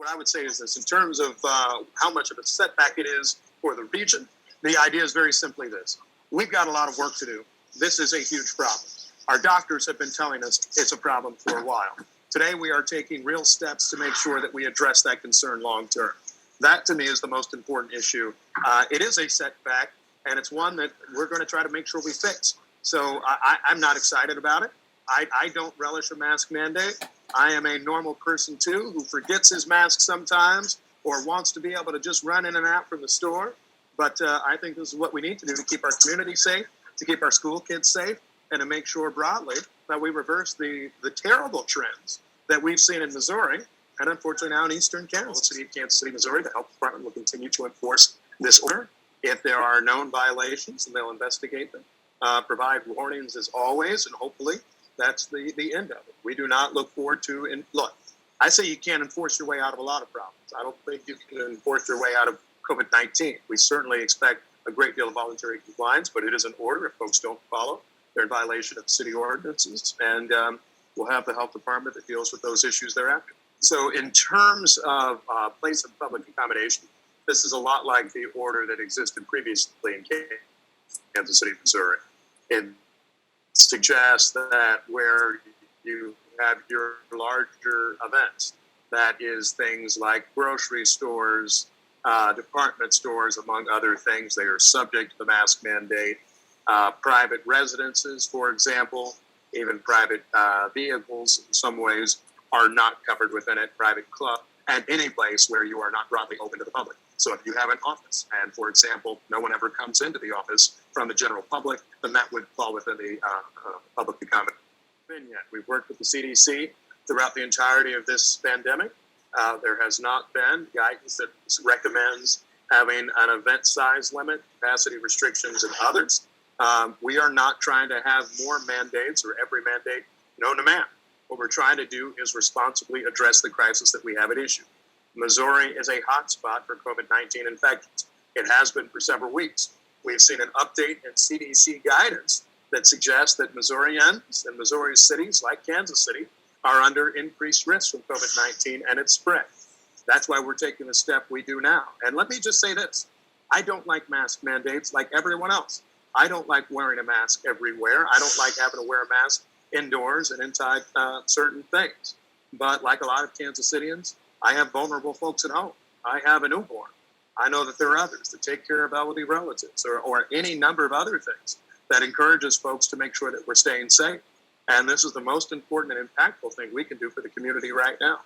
I would say is this, in terms of how much of a setback it is for the region, the idea is very simply this. We've got a lot of work to do. This is a huge problem. Our doctors have been telling us it's a problem for a while. Today, we are taking real steps to make sure that we address that concern long term. That, to me, is the most important issue. It is a setback, and it's one that we're going to try to make sure we fix. So I'm not excited about it. I don't relish a mask mandate. I am a normal person, too, who forgets his mask sometimes or wants to be able to just run in and out from the store. But I think this is what we need to do to keep our community safe, to keep our school kids safe, and to make sure broadly that we reverse the terrible trends that we've seen in Missouri and unfortunately now in eastern Kansas. The city of Kansas City, Missouri, the health department will continue to enforce this order. If there are known violations, then they'll investigate them, provide warnings as always, and hopefully that's the end of it. We do not look forward to, look, I say you can't enforce your way out of a lot of problems. I don't think you can enforce your way out of COVID-19. We certainly expect a great deal of voluntary compliance, but it is an order. If folks don't follow, they're in violation of the city ordinances, and we'll have the health department that deals with those issues thereafter. So in terms of place of public accommodation, this is a lot like the order that existed previously in Kansas City, Missouri. It suggests that where you have your larger events, that is things like grocery stores, department stores, among other things, they are subject to the mask mandate. Private residences, for example, even private vehicles in some ways are not covered within it, private club, and any place where you are not broadly open to the public. So if you have an office and, for example, no one ever comes into the office from the general public, then that would fall within the public accommodation. We've worked with the CDC throughout the entirety of this pandemic. There has not been guidance that recommends having an event size limit, capacity restrictions, and others. We are not trying to have more mandates or every mandate known to man. What we're trying to do is responsibly address the crisis that we have at issue. Missouri is a hotspot for COVID-19 infections. It has been for several weeks. We've seen an update in CDC guidance that suggests that Missourians and Missouri cities like Kansas City are under increased risk from COVID-19 and its spread. That's why we're taking the step we do now. And let me just say this. I don't like mask mandates like everyone else. I don't like wearing a mask everywhere. I don't like having to wear a mask indoors and inside certain things. But like a lot of Kansas Cityans, I have vulnerable folks at home. I have a newborn. I know that there are others that take care of elderly relatives or any number of other things that encourages folks to make sure that we're staying safe. And this is the most important and impactful thing we can do for the community right now.